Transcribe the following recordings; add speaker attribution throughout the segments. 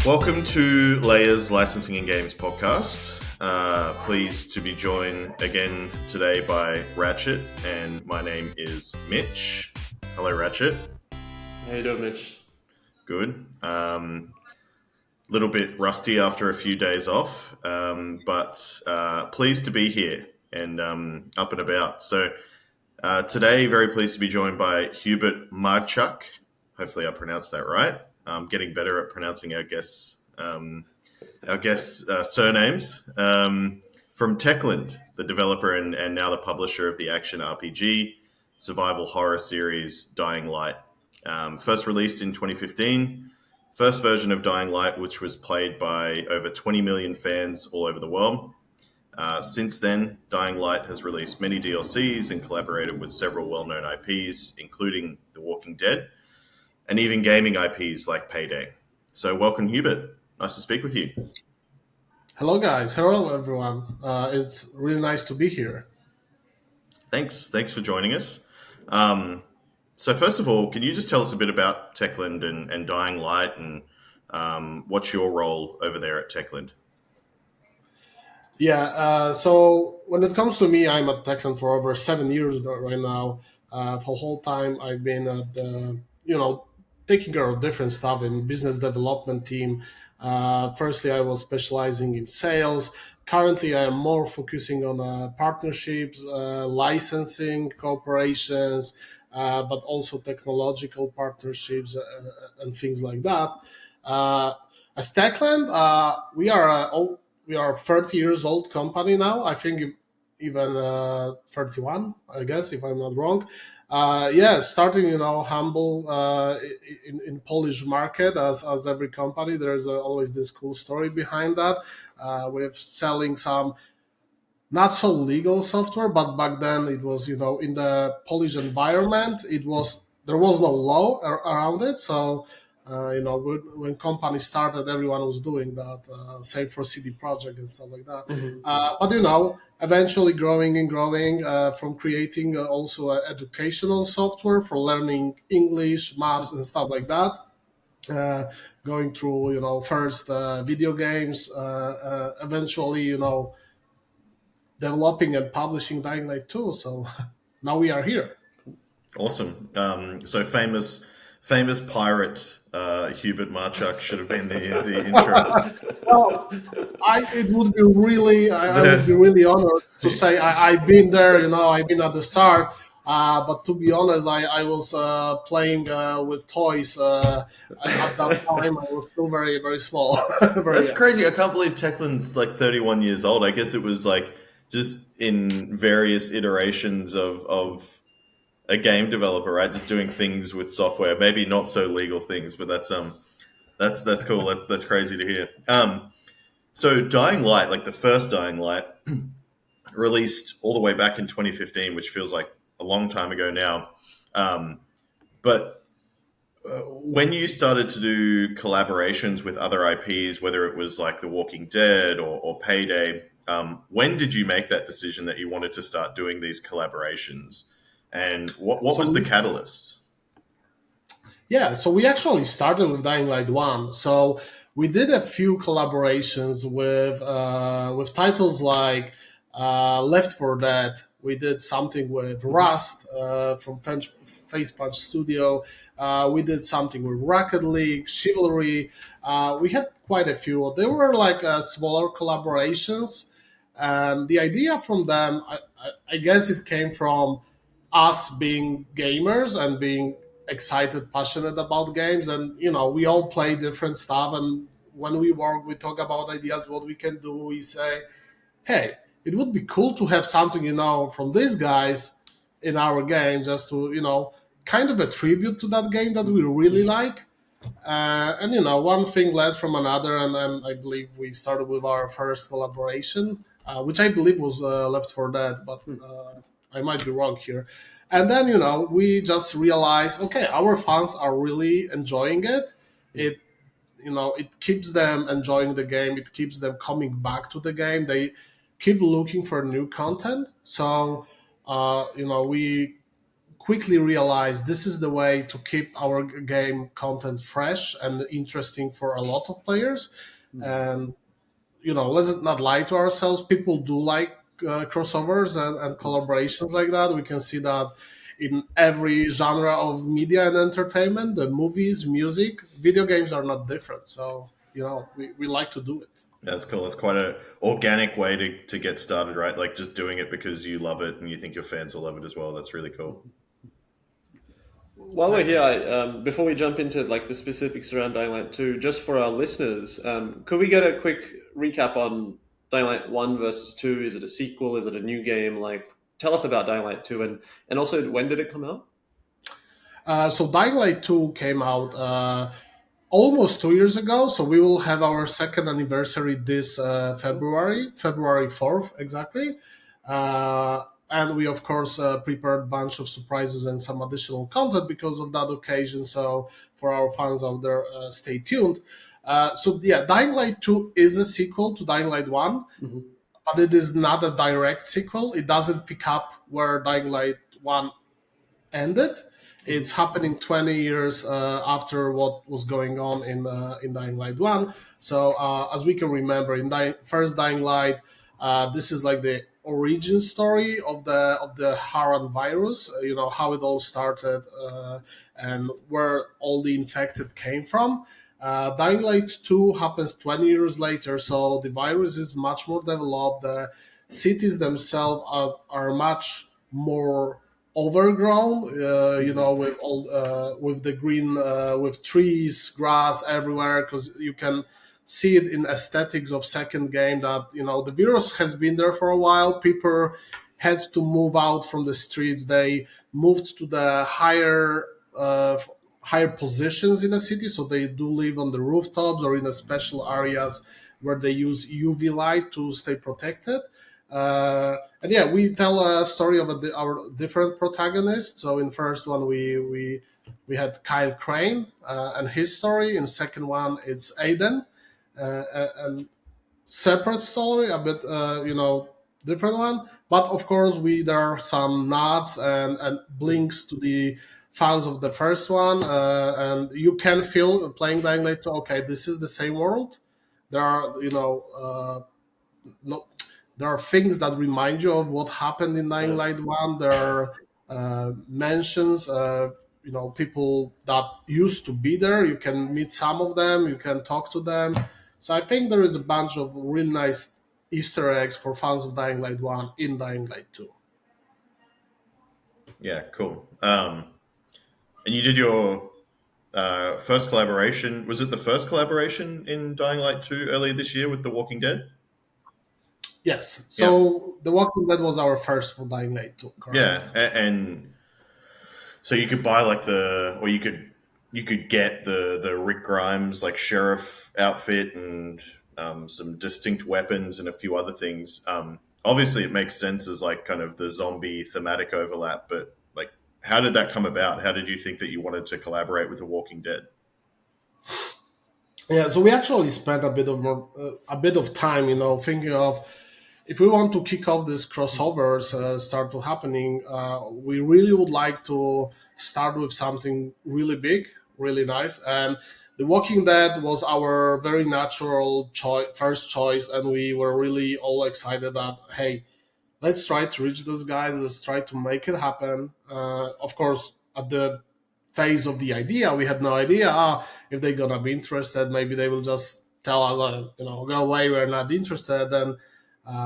Speaker 1: Welcome to Layers Licensing and Games podcast. Pleased to be joined again today by Ratchet, and my name is Mitch. Hello, Ratchet.
Speaker 2: How you doing, Mitch?
Speaker 1: Good. Little bit rusty after a few days off, but pleased to be here and up and about. So today, very pleased to be joined by Hubert Marczak. Hopefully, I pronounced that right. Getting better at pronouncing our guests' surnames. From Techland, the developer and now the publisher of the action RPG survival horror series Dying Light. First released in 2015, first version of Dying Light, which was played by over 20 million fans all over the world. Since then, Dying Light has released many DLCs and collaborated with several well-known IPs, including The Walking Dead, and even gaming IPs like Payday. So welcome, Hubert. Nice to speak with you.
Speaker 3: Hello, guys. Hello, everyone. It's really nice to be here.
Speaker 1: Thanks for joining us. So first of all, can you just tell us a bit about Techland and Dying Light and what's your role over there at Techland?
Speaker 3: Yeah, so when it comes to me, I'm at Techland for over 7 years right now. For the whole time, I've been at the, taking care of different stuff in business development team. Firstly, I was specializing in sales. Currently, I am more focusing on partnerships, licensing, cooperations, but also technological partnerships and things like that. As Techland, we are a 30 years old company now. I think even 31, I guess, if I'm not wrong. Starting, humble in Polish market, as every company, there's always this cool story behind that. With selling some not so legal software, but back then it was, in the Polish environment, there was no law around it. So, when companies started, everyone was doing that, same for CD Projekt and stuff like that.
Speaker 2: Mm-hmm.
Speaker 3: But eventually growing from creating also educational software for learning English, maths, and stuff like that. Going through, first video games, eventually, developing and publishing Dying Light 2. So now we are here.
Speaker 1: Awesome. So famous pirate Hubert Marczak should have been the intro.
Speaker 3: I would be really honored to say I've been there. I've been at the start. But to be honest, I was playing with toys at that time. I was still very, very small.
Speaker 1: That's crazy. I can't believe Techland's like 31 years old. I guess it was like just in various iterations of a game developer, right? Just doing things with software, maybe not so legal things, but that's cool. That's crazy to hear. So Dying Light, like the first Dying Light, released all the way back in 2015, which feels like a long time ago now. But when you started to do collaborations with other IPs, whether it was like The Walking Dead or Payday, when did you make that decision that you wanted to start doing these collaborations? And what was the catalyst?
Speaker 3: Yeah, so we actually started with Dying Light 1. So we did a few collaborations with titles like Left 4 Dead. We did something with Rust from Face Punch Studio. We did something with Rocket League, Chivalry. We had quite a few. They were like smaller collaborations. And the idea from them, I guess it came from us being gamers and being excited, passionate about games. And, we all play different stuff. And when we work, we talk about ideas, what we can do. We say, hey, it would be cool to have something, from these guys in our game, just to, kind of a tribute to that game that we really like. And one thing led from another. And then I believe we started with our first collaboration, which I believe was Left 4 Dead, but I might be wrong here. And then, we just realized, okay, our fans are really enjoying it. It keeps them enjoying the game. It keeps them coming back to the game. They keep looking for new content. So, we quickly realized this is the way to keep our game content fresh and interesting for a lot of players. And let's not lie to ourselves. People do like crossovers and collaborations like that. We can see that in every genre of media and entertainment, the movies, music, video games are not different. So, we like to do it.
Speaker 1: That's cool. It's quite a organic way to get started, right? Like just doing it because you love it and you think your fans will love it as well. That's really cool.
Speaker 2: While we're here, before we jump into like the specifics around Dying Light 2, just for our listeners, could we get a quick recap on Dying Light 1 versus 2? Is it a sequel? Is it a new game? Like, tell us about Dying Light 2 and also when did it come out?
Speaker 3: So Dying Light 2 came out almost 2 years ago. So we will have our second anniversary this February 4th, exactly. And we, of course, prepared a bunch of surprises and some additional content because of that occasion. So for our fans out there, stay tuned. Dying Light 2 is a sequel to Dying Light 1, but it is not a direct sequel. It doesn't pick up where Dying Light 1 ended. It's happening 20 years after what was going on in Dying Light 1. So as we can remember, in first Dying Light, this is like the origin story of the Haran virus. How it all started and where all the infected came from. Dying Light 2 happens 20 years later, so the virus is much more developed. The cities themselves are much more overgrown, with all with the green, with trees, grass everywhere, because you can see it in aesthetics of second game that the virus has been there for a while. People had to move out from the streets. They moved to the higher positions in the city, so they do live on the rooftops or in the special areas where they use UV light to stay protected. We tell a story of our different protagonists. So in first one we had Kyle Crane and his story. In second one it's Aiden, and separate story, a bit different one. But of course there are some nods and blinks to the fans of the first one, and you can feel playing Dying Light 2, okay, this is the same world. There are no, there are things that remind you of what happened in Dying Light 1. There are mentions, people that used to be there. You can meet some of them, you can talk to them. So I think there is a bunch of really nice Easter eggs for fans of Dying Light 1 in Dying Light 2.
Speaker 1: Yeah, cool. And you did your first collaboration. Was it the first collaboration in Dying Light 2 earlier this year with The Walking Dead?
Speaker 3: Yes. So The Walking Dead was our first for Dying Light 2, correct?
Speaker 1: Yeah, and so you could buy you could get the Rick Grimes like sheriff outfit and some distinct weapons and a few other things. Obviously, it makes sense as like kind of the zombie thematic overlap, but like, how did that come about? How did you think that you wanted to collaborate with The Walking Dead?
Speaker 3: Yeah, so we actually spent a bit of time, thinking of if we want to kick off these crossovers start to happening. We really would like to start with something really big, really nice, and The Walking Dead was our very natural first choice, and we were really all excited that, hey, let's try to reach those guys. Let's try to make it happen. Of course, at the phase of the idea, we had no idea if they're gonna be interested. Maybe they will just tell us, go away, we're not interested. Then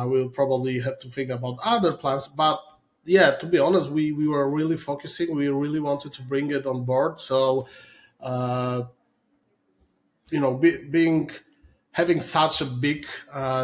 Speaker 3: we'll probably have to think about other plans. But yeah, to be honest, we were really focusing. We really wanted to bring it on board. So, being having such a big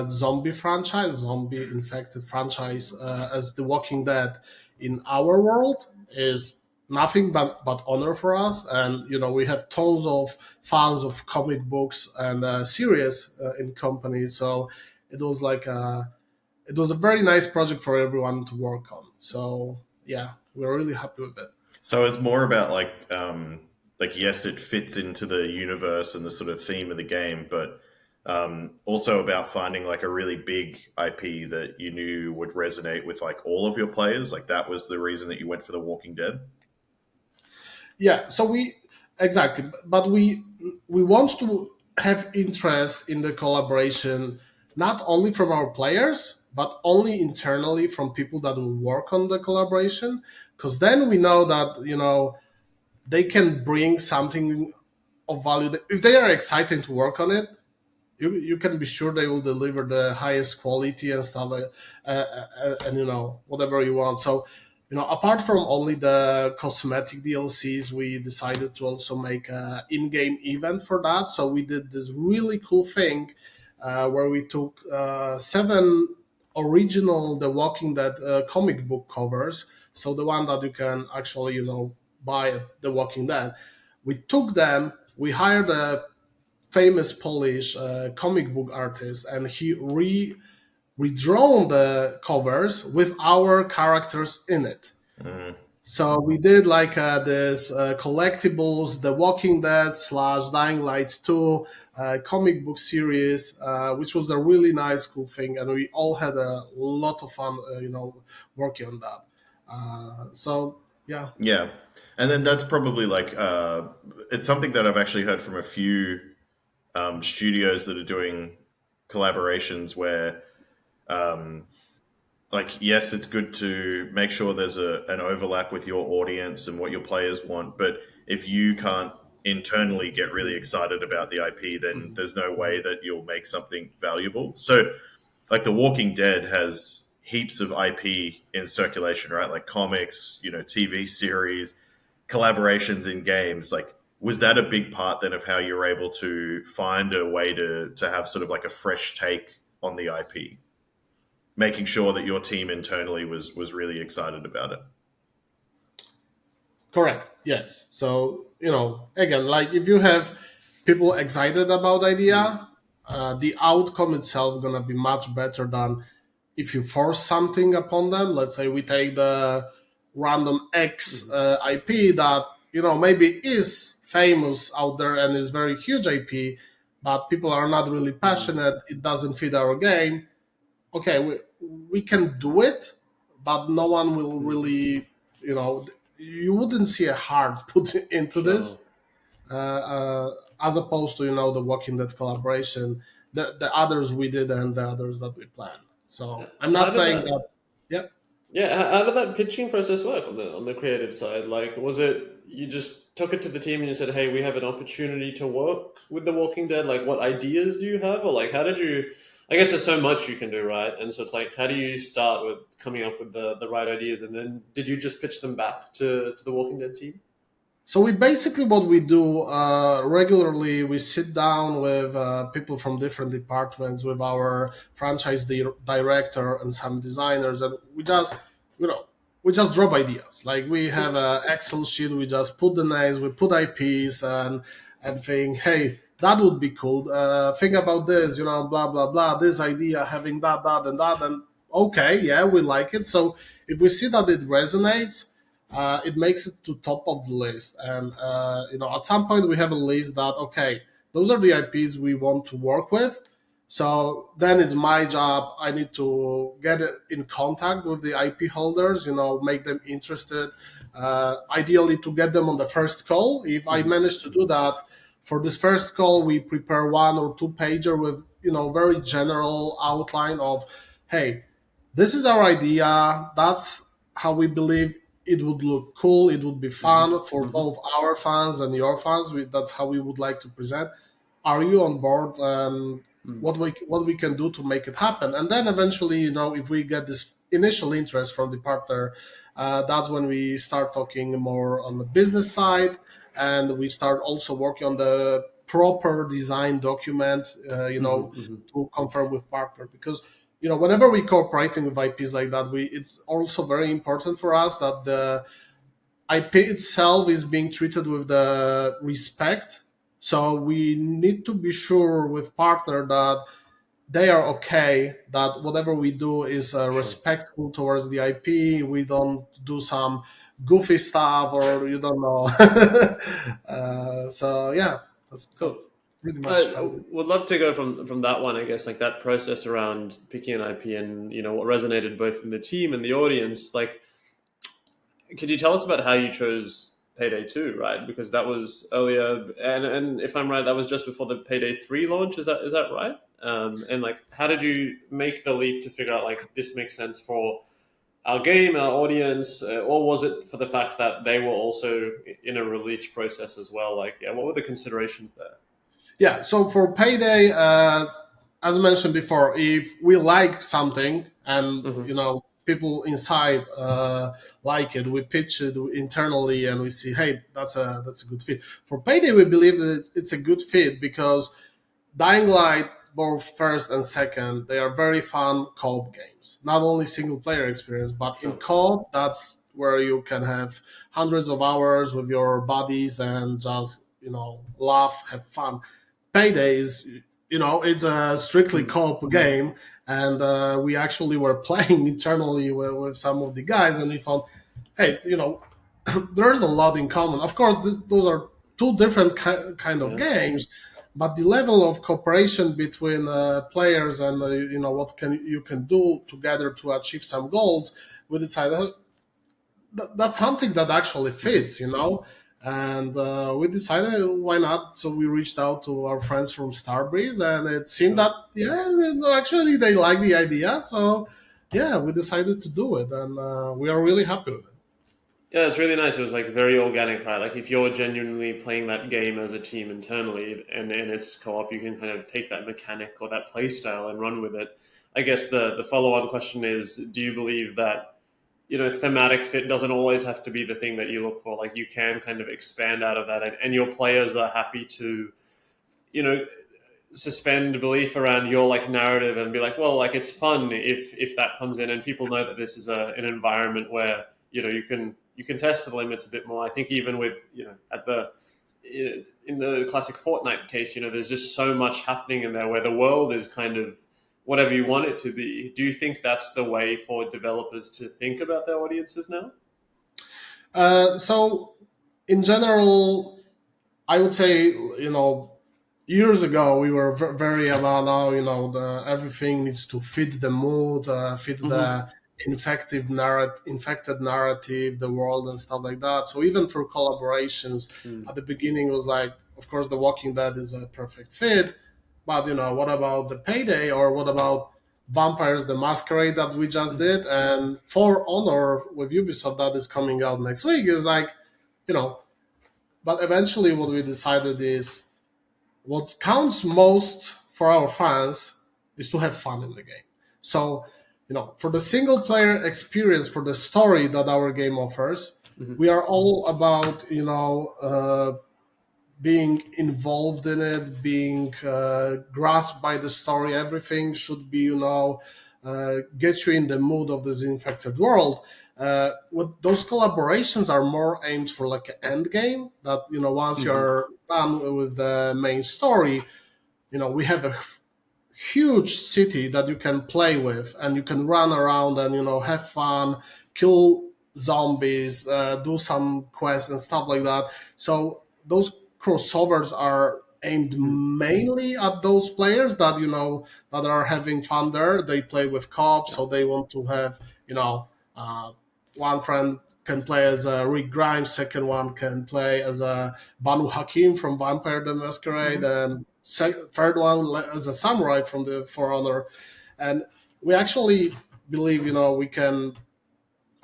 Speaker 3: zombie infected franchise as The Walking Dead in our world is nothing but honor for us. And we have tons of fans of comic books and series in company, so it was it was a very nice project for everyone to work on. So yeah, we're really happy with it.
Speaker 1: So it's more about yes, it fits into the universe and the sort of theme of the game, but also about finding like a really big IP that you knew would resonate with like all of your players. Like that was the reason that you went for The Walking Dead.
Speaker 3: Yeah, so we exactly, but we want to have interest in the collaboration not only from our players but only internally from people that will work on the collaboration, because then we know that they can bring something of value. If they are excited to work on it, you can be sure they will deliver the highest quality and stuff like, and whatever you want. So apart from only the cosmetic DLCs, we decided to also make a in-game event for that. So we did this really cool thing where we took 7 original The Walking Dead comic book covers. So the one that you can actually buy at The Walking Dead. We took them. We hired a famous Polish comic book artist, and he redrawn the covers with our characters in it. So we did like this collectibles, The Walking Dead / Dying Light 2 comic book series, which was a really nice, cool thing, and we all had a lot of fun, working on that. So yeah.
Speaker 1: Yeah, and then that's probably like it's something that I've actually heard from a few studios that are doing collaborations where like yes, it's good to make sure there's an overlap with your audience and what your players want, but if you can't internally get really excited about the IP, then there's no way that you'll make something valuable. So like The Walking Dead has heaps of IP in circulation, right? Like comics, TV series, collaborations in games. Like, was that a big part then of how you were able to find a way to have sort of like a fresh take on the IP, making sure that your team internally was really excited about it?
Speaker 3: Correct. Yes. So again, like if you have people excited about the idea, the outcome itself gonna be much better than if you force something upon them. Let's say we take the random X IP that maybe is famous out there and is very huge IP, but people are not really passionate. It doesn't fit our game. Okay, we can do it, but no one will really, you wouldn't see a heart put into this, as opposed to the Walking Dead collaboration, the others we did and the others that we planned. So I'm
Speaker 2: How
Speaker 3: not
Speaker 2: did
Speaker 3: saying
Speaker 2: that?
Speaker 3: that. Yeah.
Speaker 2: Yeah, how did that pitching process work on the creative side? Like, was it you just took it to the team and you said, "Hey, we have an opportunity to work with The Walking Dead. Like, what ideas do you have?" Or like, how did you? I guess there's so much you can do, right? And so it's like, how do you start with coming up with the right ideas, and then did you just pitch them back to the Walking Dead team?
Speaker 3: So we basically what we do regularly, we sit down with people from different departments, with our franchise director and some designers, and you know we just drop ideas. Like we have an Excel sheet, we just put the names, we put IPs, and think, hey, that would be cool. Think about this, blah blah blah. This idea, having that and that, and okay, yeah, we like it. So if we see that it resonates, it makes it to top of the list. And at some point we have a list that okay, those are the IPs we want to work with. So then it's my job. I need to get in contact with the IP holders, make them interested. Ideally, to get them on the first call. If I manage to do that, for this first call, we prepare 1 or 2 pager with very general outline of, hey, this is our idea. That's how we believe it would look cool. It would be fun for both our fans and your fans. That's how we would like to present. Are you on board? And what we can do to make it happen? And then eventually, if we get this initial interest from the partner, that's when we start talking more on the business side, and we start also working on the proper design document, to confirm with partner. Because whenever we cooperating with IPs like that, it's also very important for us that the IP itself is being treated with the respect. So we need to be sure with partner that they are okay, that whatever we do is respectful towards the IP. We don't do some goofy stuff, or you don't know. So yeah, that's
Speaker 2: Cool.
Speaker 3: pretty much
Speaker 2: I
Speaker 3: how it is.
Speaker 2: would love to go from that one, I guess, like that process around picking an IP and what resonated both in the team and the audience. Like, could you tell us about how you chose Payday 2, right? Because that was earlier, and if I'm right, that was just before the Payday 3 launch. Is that right? And like, how did you make the leap to figure out like this makes sense for our game, our audience, or was it for the fact that they were also in a release process as well? Like, yeah, what were the considerations there?
Speaker 3: Yeah, so for Payday, as I mentioned before, if we like something and
Speaker 2: Hmm.
Speaker 3: people inside like it, we pitch it internally and we see, hey, that's a good fit. For Payday, we believe that it's a good fit because Dying Light, both first and second, they are very fun co-op games. Not only single player experience, but in
Speaker 2: Sure.
Speaker 3: co-op, that's where you can have hundreds of hours with your buddies and just laugh, have fun. Payday is, it's a strictly
Speaker 2: Mm.
Speaker 3: co-op game, and we actually were playing internally with some of the guys, and we found, hey, there's a lot in common. Of course, those are two different kind of
Speaker 2: Yeah.
Speaker 3: games, but the level of cooperation between players and what can you can do together to achieve some goals, we decided that's something that actually
Speaker 2: Hmm.
Speaker 3: fits, and we decided why not. So we reached out to our friends from Starbreeze, and it seemed
Speaker 2: Sure.
Speaker 3: that actually they like the idea. So yeah, we decided to do it, and we are really happy with it.
Speaker 2: Yeah, it's really nice. It was like very organic, right? Like if you're genuinely playing that game as a team internally and it's co-op, you can kind of take that mechanic or that play style and run with it. I guess the follow-on question is, do you believe that, thematic fit doesn't always have to be the thing that you look for? Like you can kind of expand out of that and your players are happy to, you know, suspend belief around your like narrative and be like, well, like it's fun if that comes in and people know that this is an environment where you can test the limits a bit more. I think even with at the in the classic Fortnite case, there's just so much happening in there where the world is kind of whatever you want it to be. Do you think that's the way for developers to think about their audiences now?
Speaker 3: So in general, I would say, years ago we were very about everything needs to fit the mood, fit
Speaker 2: Mm-hmm.
Speaker 3: the infected narrative, the world and stuff like that. So even for collaborations,
Speaker 2: Mm.
Speaker 3: at the beginning it was like, of course, The Walking Dead is a perfect fit, but what about the Payday, or what about Vampires the Masquerade that we just
Speaker 2: Mm-hmm.
Speaker 3: did, and For Honor with Ubisoft that is coming out next week is like, you know. But eventually, what we decided is what counts most for our fans is to have fun in the game. So, for the single player experience, for the story that our game offers,
Speaker 2: Mm-hmm.
Speaker 3: we are all about, being involved in it, being grasped by the story. Everything should be, get you in the mood of this infected world. What those collaborations are more aimed for, like an end game. That once
Speaker 2: Mm-hmm.
Speaker 3: you're done with the main story, we have a huge city that you can play with, and you can run around and have fun, kill zombies, do some quests and stuff like that. So those crossovers are aimed mainly at those players that that are having fun there. They play with co-op,
Speaker 2: Yeah.
Speaker 3: so they want to have uh, one friend can play as a Rick Grimes, second one can play as a Banu Hakim from Vampire the Masquerade,
Speaker 2: Mm-hmm.
Speaker 3: and third one as a samurai from the For Honor. And we actually believe, we can.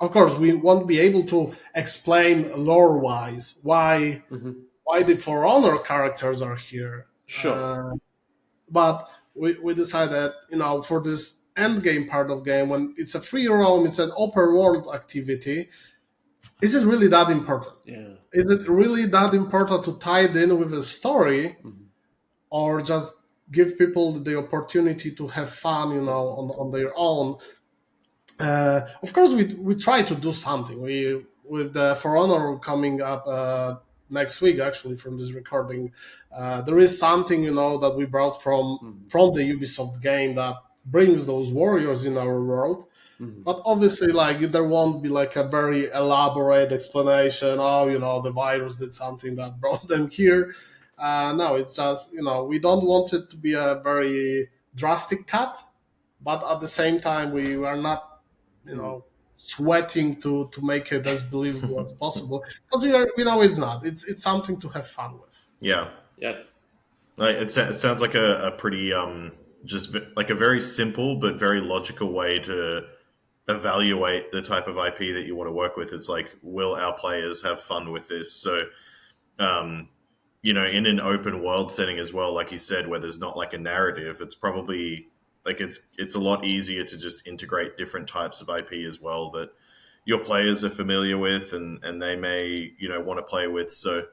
Speaker 3: Of course, we won't be able to explain lore-wise
Speaker 2: Mm-hmm.
Speaker 3: why the For Honor characters are here,
Speaker 2: Sure.
Speaker 3: but we decided, for this end game part of game, when it's a free roam, it's an open world activity. Is it really that important?
Speaker 2: Yeah.
Speaker 3: Is it really that important to tie it in with a story,
Speaker 2: Mm-hmm.
Speaker 3: or just give people the opportunity to have fun,
Speaker 2: Yeah.
Speaker 3: on their own? Of course, we try to do something. We with the For Honor coming up next week, actually, from this recording, there is something that we brought from
Speaker 2: Mm-hmm.
Speaker 3: the Ubisoft game that brings those warriors in our world.
Speaker 2: Mm-hmm.
Speaker 3: But obviously, like, there won't be like a very elaborate explanation. Oh, the virus did something that brought them here. No, it's just we don't want it to be a very drastic cut, but at the same time, we are not, you
Speaker 2: Mm.
Speaker 3: know, sweating to make it as believable as possible. Because we know it's not. It's something to have fun with.
Speaker 1: Yeah.
Speaker 2: Yeah.
Speaker 1: Like, it sounds like a pretty just like a very simple but very logical way to evaluate the type of IP that you want to work with. It's like, will our players have fun with this? So, in an open world setting as well, like you said, where there's not like a narrative, it's probably like it's a lot easier to just integrate different types of IP as well that your players are familiar with and they may want to play with. So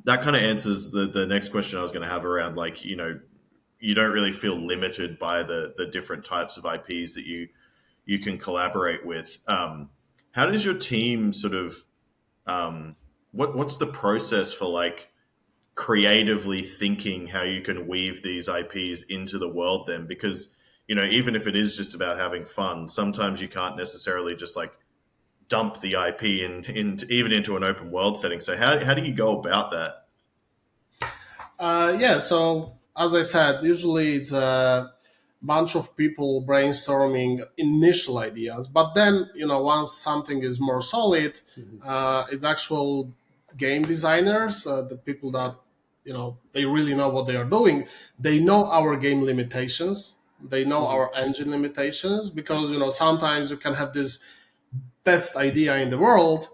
Speaker 1: that kind of answers the next question I was going to have around, like, you don't really feel limited by the different types of IPs that you can collaborate with. How does your team sort of what's the process for like creatively thinking how you can weave these IPs into the world then? Because even if it is just about having fun, sometimes you can't necessarily just like dump the IP even into an open world setting. So how do you go about that?
Speaker 3: So as I said, usually it's a bunch of people brainstorming initial ideas, but then once something is more solid, it's actual game designers, the people that they really know what they are doing. They know our game limitations. They know our engine limitations, because sometimes you can have this best idea in the world,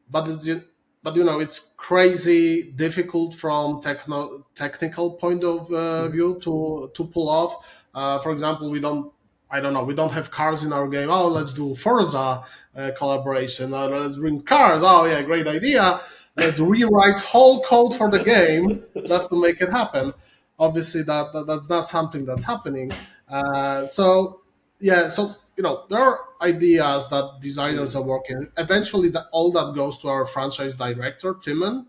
Speaker 3: but it's crazy difficult from technical point of view to pull off. For example, we don't have cars in our game. Oh, let's do Forza collaboration. Let's bring cars. Oh yeah, great idea. Let's rewrite whole code for the game just to make it happen. Obviously, that's not something that's happening. So there are ideas that designers are working. Eventually, all that goes to our franchise director, Timon.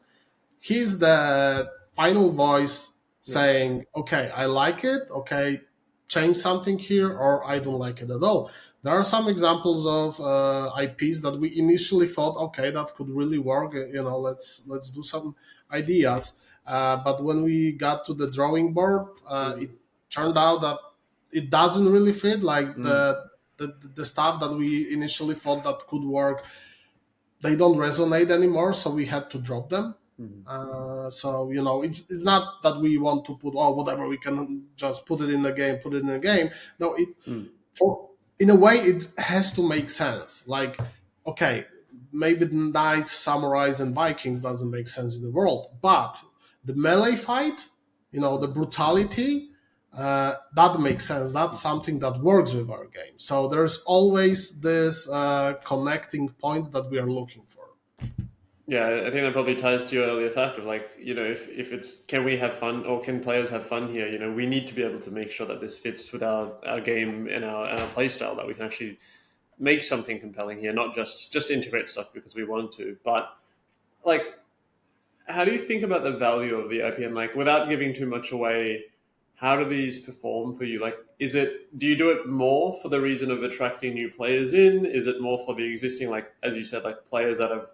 Speaker 3: He's the final voice saying, okay, I like it. Okay, change something here, or I don't like it at all. There are some examples of IPs that we initially thought, okay, that could really work. Let's do some ideas. But when we got to the drawing board, it turned out that it doesn't really fit. Like the stuff that we initially thought that could work, they don't resonate anymore. So we had to drop them. It's not that we want to put whatever we can, just put it in the game. No, in a way it has to make sense. Like, okay, maybe the knights, samurais, and Vikings doesn't make sense in the world, but the melee fight, the brutality, that makes sense. That's something that works with our game. So there's always this connecting point that we are looking for.
Speaker 2: Yeah, I think that probably ties to your earlier factor. Like, if it's, can we have fun, or can players have fun here? We need to be able to make sure that this fits with our game and our play style, that we can actually make something compelling here, not just integrate stuff because we want to. But like, how do you think about the value of the IP? And like, without giving too much away, how do these perform for you? Like, do you do it more for the reason of attracting new players in? Is it more for the existing, like, as you said, like players that have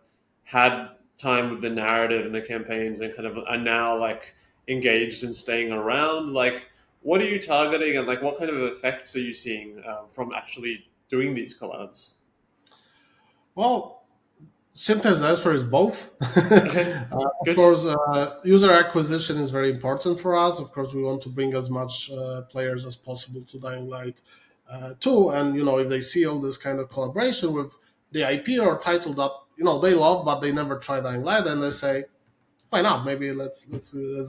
Speaker 2: had time with the narrative and the campaigns and kind of are now like engaged and staying around? Like, what are you targeting, and like what kind of effects are you seeing from actually doing these collabs?
Speaker 3: Well, simplest answer is both.
Speaker 2: Okay.
Speaker 3: Of course, user acquisition is very important for us. Of course, we want to bring as much players as possible to Dying Light 2. And, if they see all this kind of collaboration with the IP or title that, they love, but they never try Dying Light, and they say, why not? Maybe let's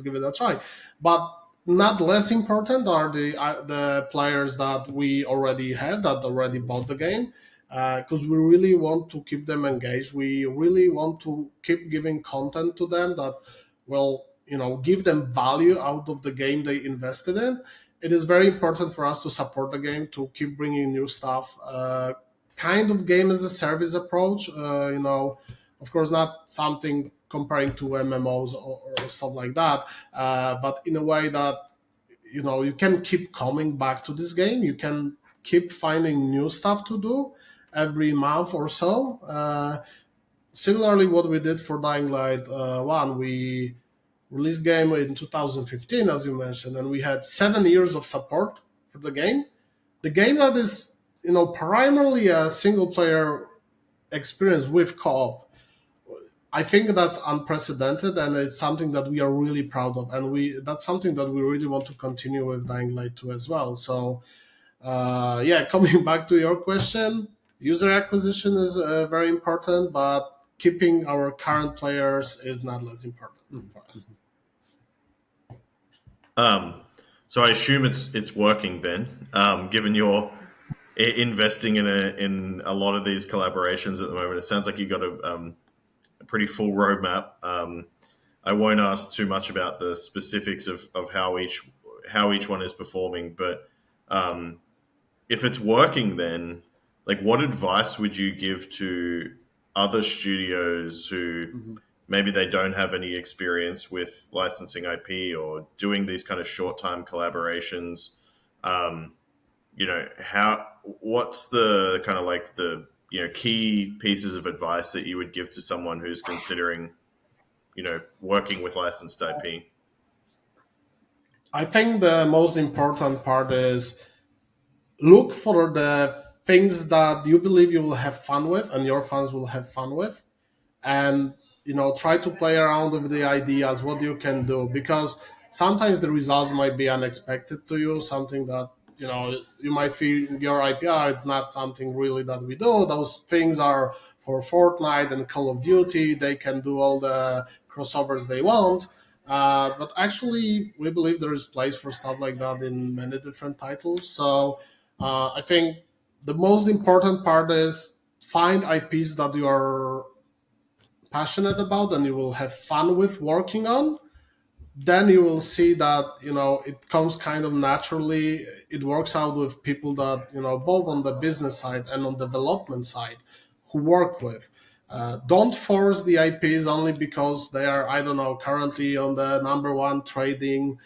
Speaker 3: give it a try. But not less important are the players that we already have, that already bought the game, because we really want to keep them engaged. We really want to keep giving content to them that will, give them value out of the game they invested in. It is very important for us to support the game, to keep bringing new stuff, kind of game as a service approach. Of course, not something comparing to MMOs or stuff like that, but in a way that you can keep coming back to this game. You can keep finding new stuff to do every month or so. Similarly, what we did for Dying Light 1, we released game in 2015, as you mentioned, and we had 7 years of support for the game. The game that is, primarily a single player experience with co-op, I think that's unprecedented, and it's something that we are really proud of, and that's something that we really want to continue with Dying Light 2 as well. So, coming back to your question, user acquisition is very important, but keeping our current players is not less important for us.
Speaker 1: So I assume it's working then, given you're investing in a lot of these collaborations at the moment. It sounds like you've got a pretty full roadmap. I won't ask too much about the specifics of how each one is performing, but if it's working, then like what advice would you give to other studios who maybe they don't have any experience with licensing IP or doing these kind of short time collaborations? What's the kind of like the key pieces of advice that you would give to someone who's considering working with licensed IP?
Speaker 3: I think the most important part is look for the things that you believe you will have fun with and your fans will have fun with, and try to play around with the ideas what you can do, because sometimes the results might be unexpected to you, something that you might feel your IPR, it's not something really that we do. Those things are for Fortnite and Call of Duty. They can do all the crossovers they want. But actually, we believe there is place for stuff like that in many different titles. So I think the most important part is find IPs that you are passionate about and you will have fun with working on. Then you will see that it comes kind of naturally. It works out with people that both on the business side and on development side who work with. Don't force the IPs only because they are, I don't know, currently on the number one trending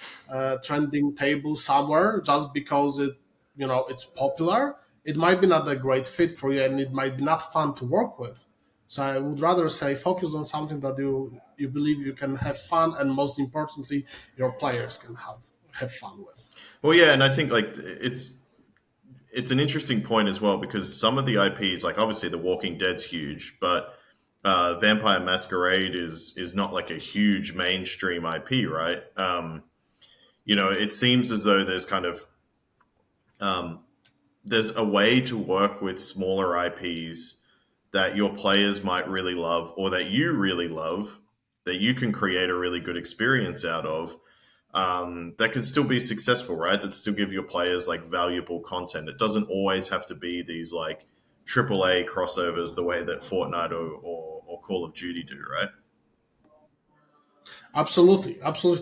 Speaker 3: table somewhere, just because it's popular. It might be not a great fit for you, and it might be not fun to work with. So I would rather say focus on something that you believe you can have fun, and most importantly, your players can have fun with.
Speaker 1: Well, yeah, and I think like it's an interesting point as well, because some of the IPs, like obviously The Walking Dead's huge, but Vampire Masquerade is not like a huge mainstream IP, right? It seems as though there's kind of there's a way to work with smaller IPs that your players might really love, or that you really love, that you can create a really good experience out of, that can still be successful, right? That still give your players like valuable content. It doesn't always have to be these like AAA crossovers the way that Fortnite or Call of Duty do, right?
Speaker 3: Absolutely.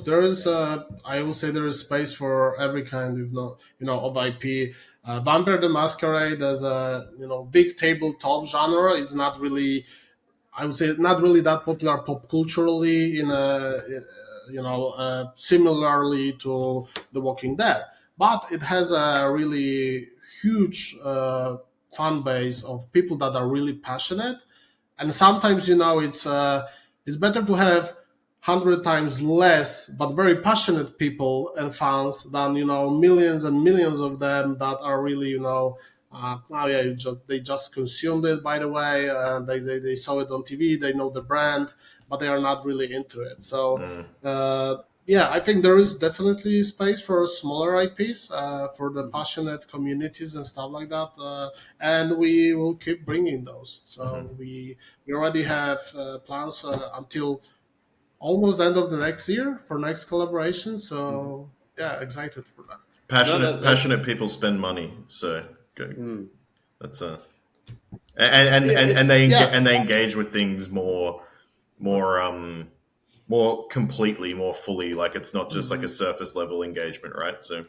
Speaker 3: There is, I will say, there is space for every kind of of IP. Vampire the Masquerade as a big tabletop genre. It's not really, I would say, not really that popular pop culturally in a similarly to The Walking Dead, but it has a really huge fan base of people that are really passionate. And sometimes it's better to have 100 times less but very passionate people and fans than millions and millions of them that are really oh yeah, they just consumed it, by the way, they saw it on TV, they know the brand, but they are not really into it. So I think there is definitely space for smaller IPs, for the passionate communities and stuff like that, and we will keep bringing those. So we already have plans until almost the end of the next year for next collaboration. So excited for that.
Speaker 1: Passionate people spend money, so go. That's and they engage with things more completely, more fully. Like it's not just like a surface level engagement, right? So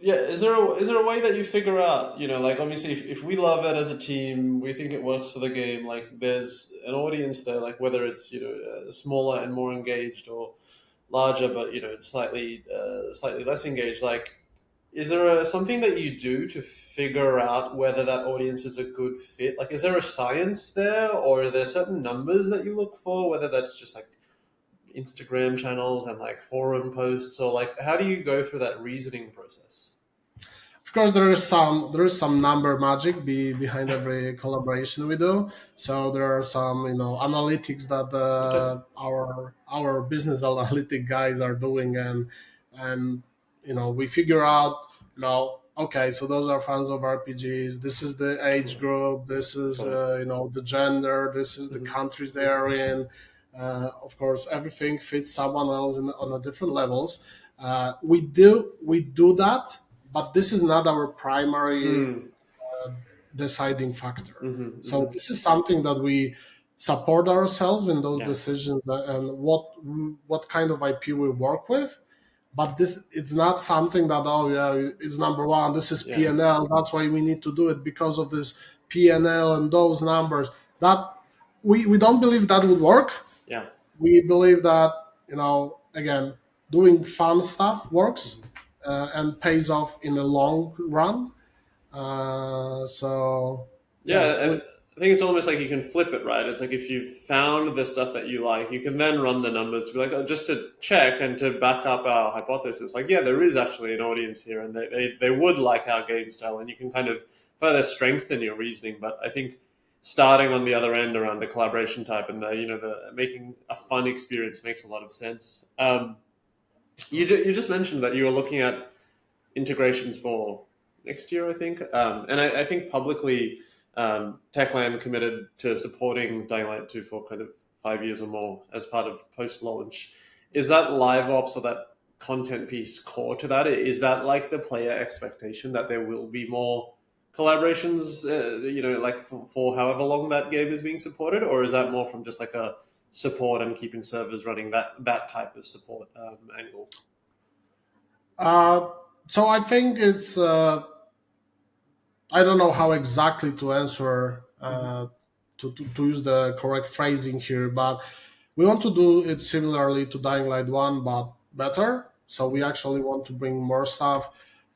Speaker 2: Yeah, is there a way that you figure out, like obviously if we love it as a team, we think it works for the game, like there's an audience there, like whether it's, smaller and more engaged or larger, but, slightly less engaged, like, is there something that you do to figure out whether that audience is a good fit? Like, is there a science there, or are there certain numbers that you look for, whether that's just like Instagram channels and like forum posts, or like how do you go through that reasoning process?
Speaker 3: of course, there is some number magic behind every collaboration we do. So there are some analytics that
Speaker 2: Okay.
Speaker 3: our business analytic guys are doing, and we figure out okay, so those are fans of RPGs. This is the age group. This is
Speaker 2: Got it.
Speaker 3: the gender. This is the
Speaker 2: Mhm.
Speaker 3: countries they are in. Of course, everything fits someone else on a different levels. We do that, but this is not our primary
Speaker 2: Mm.
Speaker 3: deciding factor.
Speaker 2: Mhm.
Speaker 3: So
Speaker 2: Mhm.
Speaker 3: this is something that we support ourselves in those
Speaker 2: Yeah.
Speaker 3: decisions and what kind of IP we work with. But this it's not something that it's number one. This is
Speaker 2: Yeah.
Speaker 3: P&L. That's why we need to do it because of this P&L and those numbers. That we don't believe that would work.
Speaker 2: Yeah.
Speaker 3: We believe that again, doing fun stuff works
Speaker 2: Mhm.
Speaker 3: and pays off in the long run. So
Speaker 2: Yeah,
Speaker 3: yeah,
Speaker 2: I think it's almost like you can flip it, right? It's like if you've found the stuff that you like, you can then run the numbers to be like, oh, just to check and to back up our hypothesis. Like, yeah, there is actually an audience here, and they would like our game style, and you can kind of further strengthen your reasoning. But I think starting on the other end around the collaboration type and the making a fun experience makes a lot of sense. You just mentioned that you were looking at integrations for next year, I think. And I think publicly, Techland committed to supporting Dying Light 2 for kind of 5 years or more as part of post launch. Is that live ops or that content piece core to that? Is that like the player expectation that there will be more collaborations, like for however long that game is being supported? Or is that more from just like a support and keeping servers running that type of support angle?
Speaker 3: uh, so I think it's I don't know how exactly to answer
Speaker 2: Mm-hmm.
Speaker 3: to use the correct phrasing here, but we want to do it similarly to Dying Light 1, but better. So we actually want to bring more stuff.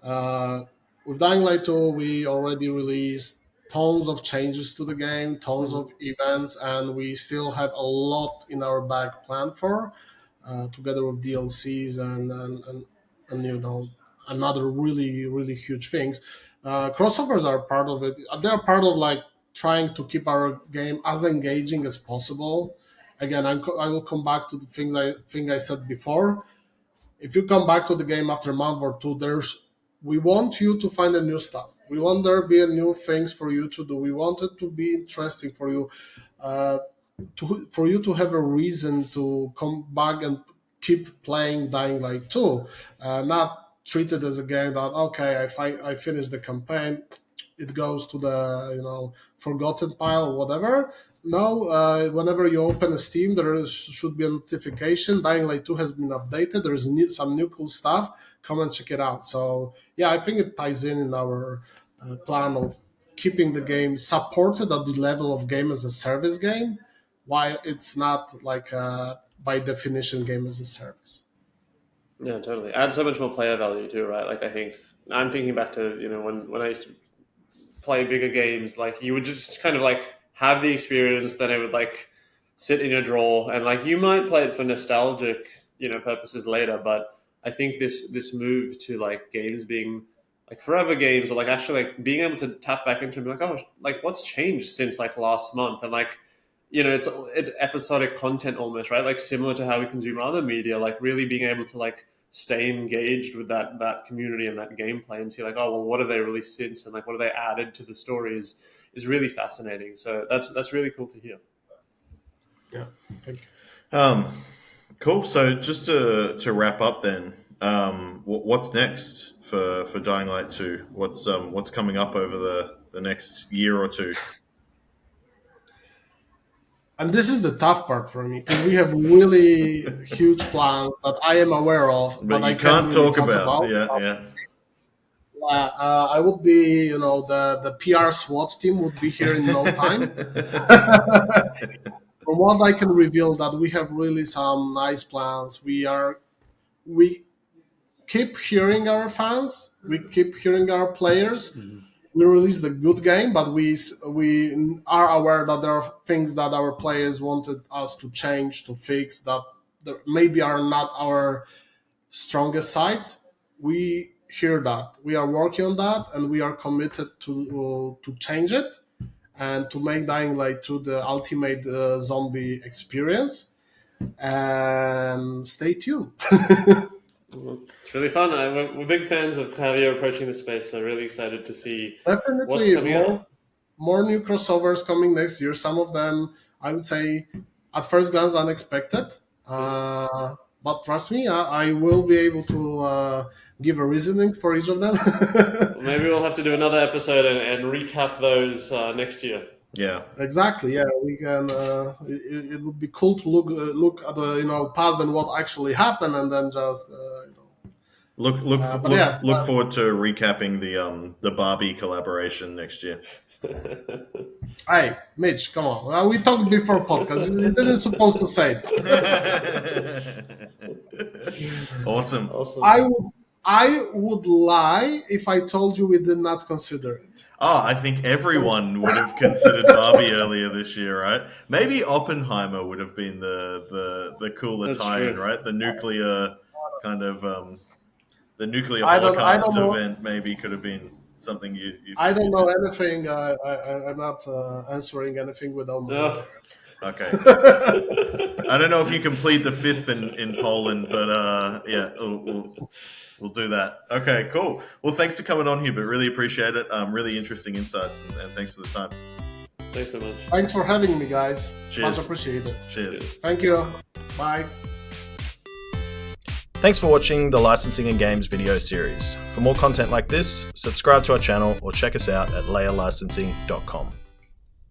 Speaker 3: Uh, with Dying Light 2, we already released tons of changes to the game, tons
Speaker 2: Mm-hmm.
Speaker 3: of events, and we still have a lot in our bag planned for, together with DLCs and another really, really huge things. Crossovers are part of it. They're part of like trying to keep our game as engaging as possible. Again, I will come back to the thing I said before. If you come back to the game after a month or two, we want you to find a new stuff. We want there to be a new things for you to do. We want it to be interesting for you, uh, for you to have a reason to come back and keep playing Dying Light 2, not treat it as a game that okay, I finished the campaign, it goes to the forgotten pile or whatever. No, whenever you open a Steam, should be a notification. Dying Light 2 has been updated. There is some new cool stuff. Come and check it out. So yeah, I think it ties in our plan of keeping the game supported at the level of game as a service game, while it's not like by definition game as a service.
Speaker 2: Yeah, totally. Adds so much more player value too, right? Like I think I'm thinking back to when I used to play bigger games, like you would just kind of like have the experience, then it would like sit in your drawer, and like you might play it for nostalgic purposes later, but I think this move to like games being like forever games or like actually like being able to tap back into and be like, oh, like what's changed since like last month, and like it's episodic content almost, right? Like similar to how we consume other media, like really being able to like stay engaged with that community and that gameplay and see like, oh well, what have they released since, and like what have they added to the stories is really fascinating. So that's really cool to hear.
Speaker 3: Yeah, thank you.
Speaker 1: Um, cool. So just to wrap up, then, what's next for Dying Light 2? What's coming up over the next year or two?
Speaker 3: And this is the tough part for me because we have really huge plans that I am aware of,
Speaker 1: But
Speaker 3: but I
Speaker 1: you
Speaker 3: can't
Speaker 1: can't
Speaker 3: really
Speaker 1: talk
Speaker 3: talk
Speaker 1: about.
Speaker 3: about.
Speaker 1: Yeah, yeah.
Speaker 3: I would be, the PR SWAT team would be here in no time. From what I can reveal, that we have really some nice plans. We keep hearing our fans, we keep hearing our players.
Speaker 2: Mhm.
Speaker 3: We released a good game, but we are aware that there are things that our players wanted us to change, to fix, that maybe are not our strongest sides. We hear that. We are working on that, and we are committed to change it and to make Dying Light 2 the ultimate zombie experience. And stay tuned.
Speaker 2: It's really fun. We're big fans of how you're approaching the space, so really excited to see
Speaker 3: Definitely
Speaker 2: what's coming out.
Speaker 3: more new crossovers coming next year. Some of them, I would say, at first glance, unexpected. But trust me, I will be able to give a reasoning for each of them.
Speaker 2: Maybe we'll have to do another episode and recap those next year.
Speaker 1: Yeah,
Speaker 3: Exactly. Yeah, we can. It would be cool to look at the past and what actually happened, and then just
Speaker 1: look forward to recapping the Barbie collaboration next year.
Speaker 3: Hey, Mitch, come on. We talked before podcast. You didn't supposed to say it.
Speaker 1: Awesome.
Speaker 3: I would lie if I told you we did not consider it.
Speaker 1: Oh, I think everyone would have considered Barbie earlier this year, right? Maybe Oppenheimer would have been the cooler tie-in, right? The nuclear kind of the nuclear holocaust event maybe could have been something you
Speaker 3: I don't know anything. I'm not answering anything without.
Speaker 1: Okay. I don't know if you can plead the fifth in Poland, but yeah, we'll do that. Okay, cool. Well, thanks for coming on, Hubert. Really appreciate it. Really interesting insights, and thanks for the time.
Speaker 2: Thanks so much.
Speaker 3: Thanks for having me, guys.
Speaker 1: Cheers.
Speaker 3: Much appreciated.
Speaker 1: Cheers.
Speaker 3: Thank you. Bye.
Speaker 1: Thanks for watching the Licensing and Games video series. For more content like this, subscribe to our channel or check us out at layerlicensing.com.